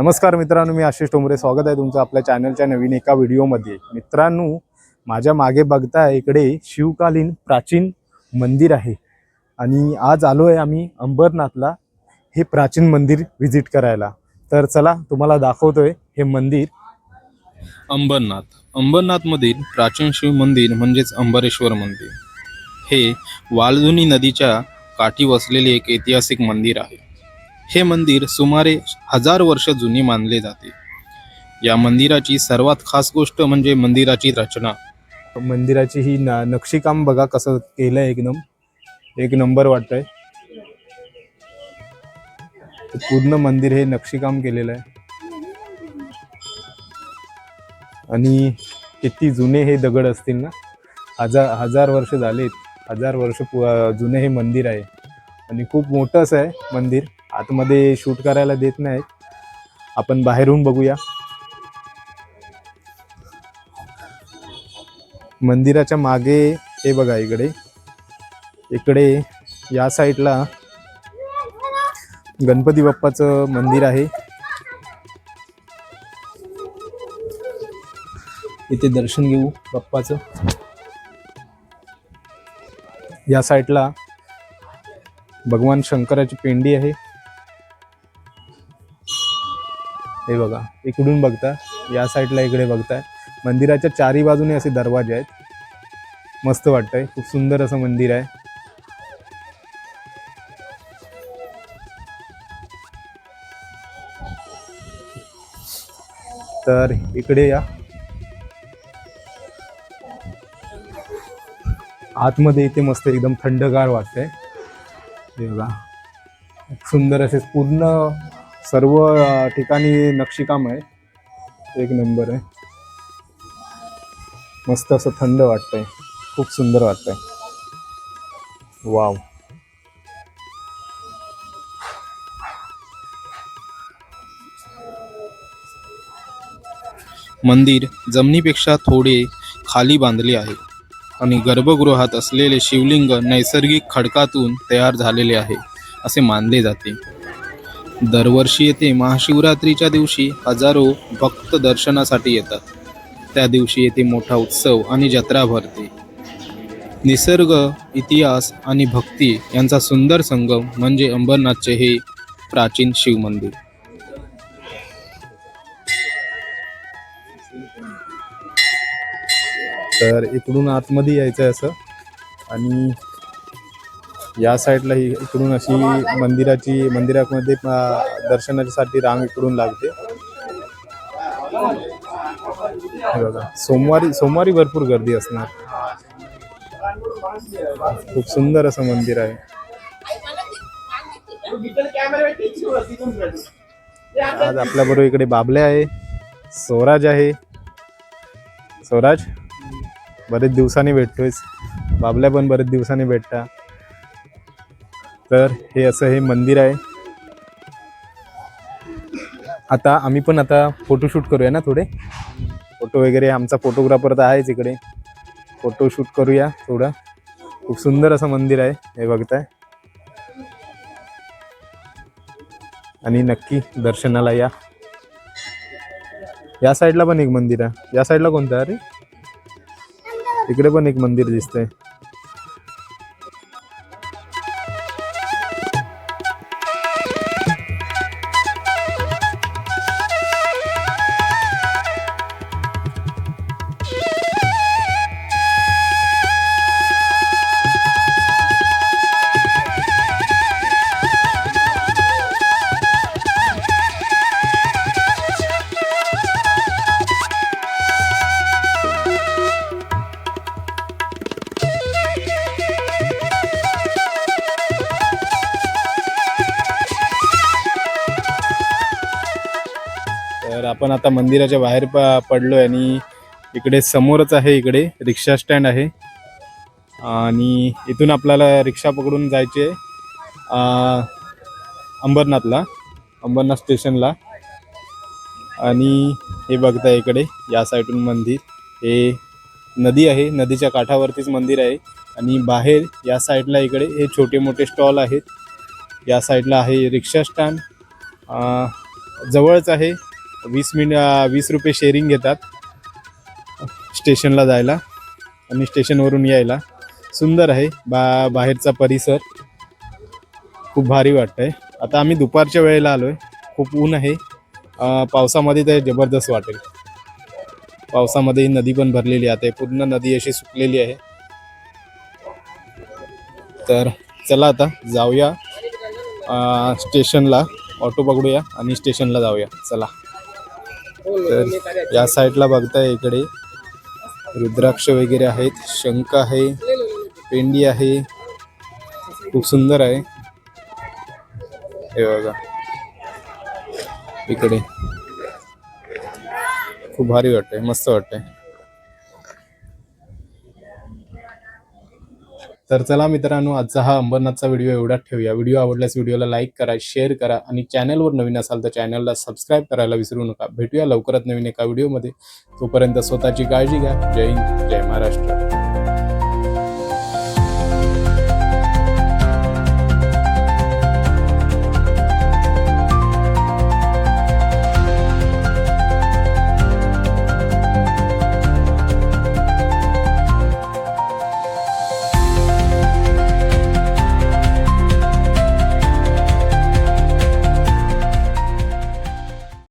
नमस्कार मित्रांनो, मी आशिष टोमरे. स्वागत आहे तुमचं आपल्या चॅनलच्या नवीन एका व्हिडिओमध्ये. मित्रांनो, माझ्या मागे बघताय इकडे शिवकालीन प्राचीन मंदिर आहे आणि आज आलो आहे आम्ही अंबरनाथला हे प्राचीन मंदिर व्हिजिट करायला. तर चला तुम्हाला दाखवतोय हे मंदिर. अंबरनाथमधील प्राचीन शिव मंदिर म्हणजेच अंबरेश्वर मंदिर हे वालधुनी नदीच्या काठी वसलेले एक ऐतिहासिक मंदिर आहे. हे मंदिर सुमारे 1000 वर्ष जुने मानले जाते. या मंदिराची सर्वात खास गोष्ट म्हणजे मंदिराची रचना. मंदिराची ही नक्षीकाम बघा कसं केलंय, एकदम एक नंबर वाटतंय. पूर्ण मंदिर हे नक्षीकाम केलेलं आहे आणि किती जुने हे दगड असतील ना. हजार वर्ष झालेत. 1000 वर्ष जुने हे मंदिर आहे आणि खूप मोठं असं आहे मंदिर. आतमध्ये शूट करायला देत नाहीत, आपण बाहेरून बघूया. मंदिराच्या मागे हे बघा, इकडे या साईडला गणपती बाप्पाचं मंदिर आहे. इथे दर्शन घेऊ बाप्पाचं. या साईडला भगवान शंकराची पिंडी आहे. हे बघा, इकडून बघता, या साईडला इकडे बघताय. मंदिराच्या चारी बाजूने असे दरवाजे आहेत. मस्त वाटतंय, खूप सुंदर असं मंदिर आहे. तर इकडे या आतमध्ये, इथे मस्त एकदम थंडगार वाटतंय. हे बघा, सुंदर असे पूर्ण सर्व ठिकाणी नक्षीकाम आहे. एक नंबर आहे. मस्त असं थंड वाटतंय, खूप सुंदर वाटतंय. वाव. मंदिर जमिनीपेक्षा थोडे खाली बांधले आहे आणि गर्भगृहात असलेले शिवलिंग नैसर्गिक खडकातून तयार झालेले आहे असे मानले जाते. दरवर्षी येथे महाशिवरात्रीच्या दिवशी हजारो भक्त दर्शनासाठी येतात. त्या दिवशी येथे मोठा उत्सव आणि जत्रा भरते. निसर्ग, इतिहास आणि भक्ती यांचा सुंदर संगम म्हणजे अंबरनाथचे हे प्राचीन शिव मंदिर. तर इकडून आतमध्ये यायचं आहे असं, आणि या साईडला ही इकडून अशी मंदिरामध्ये दर्शनासाठी रांग इकडून लागते. बघा, सोमवारी भरपूर गर्दी असणार. खूप सुंदर असं मंदिर आहे. आज आपल्या बरोबर इकडे बाबल्या आहे, स्वराज आहे. स्वराज, बरेच दिवसांनी भेटतोयस. बाबल्या पण बरेच दिवसांनी भेटता. तर हे असं हे मंदिर आहे. आता आम्ही पण फोटोशूट करूया ना, थोडे फोटो वगैरे. आमचा फोटोग्राफर तर आहेच इकडे, फोटोशूट करूया थोडं. खूप सुंदर असं मंदिर आहे, हे बघताय. आणि नक्की दर्शनाला या. या साईडला पण एक मंदिर आहे. या साईडला कोणतं आहे रे? इकडे पण एक मंदिर दिसतंय. तर आपण आता मंदिराच्या बाहेर पडलोय आणि इकडे समोरच आहे, इकडे रिक्षा स्टँड आहे आणि इथून आपल्याला रिक्षा पकडून जायचे अंबरनाथ स्टेशनला. आणि हे बघताय इकडे या साईडून मंदिर, हे नदी आहे, नदीच्या काठावरतीच मंदिर आहे. आणि बाहेर या साईडला इकडे हे छोटे मोठे स्टॉल आहेत. या साईडला आहे रिक्षा स्टँड. जवळच आहे. 20 रुपये शेअरिंग घेतात स्टेशनला जायला आणि स्टेशनवरून यायला. सुंदर आहे बाहेरचा परिसर, खूप भारी वाटतंय. आता आम्ही दुपारच्या वेळेला आलोय, खूप ऊन आहे. पावसामध्ये तर जबरदस्त वाटेल. पावसामध्ये ही नदी पण भरलेली आहे, पूर्ण नदी अशी सुकलेली आहे. तर चला आता जाऊया स्टेशनला, ऑटो पकडूया आणि स्टेशनला जाऊया. चला. तर या साईडला बघताय इकडे रुद्राक्ष वगैरे आहेत, शंख आहे, पेंडी आहे, खूप सुंदर आहे. हे बघा इकडे खूप भारी वाटतंय, मस्त वाटतंय. तर चला मित्रांनो, आजचा हा अंबरनाथचा व्हिडिओ एवढाच ठेवूया. व्हिडिओ आवडल्यास व्हिडिओला लाईक करा, शेअर करा आणि चॅनलवर नवीन असाल तर चॅनलला सबस्क्राईब करायला विसरू नका. भेटूया लवकरात नवीन एका व्हिडिओमध्ये. तोपर्यंत स्वतःची काळजी घ्या. जय हिंद, जय महाराष्ट्र.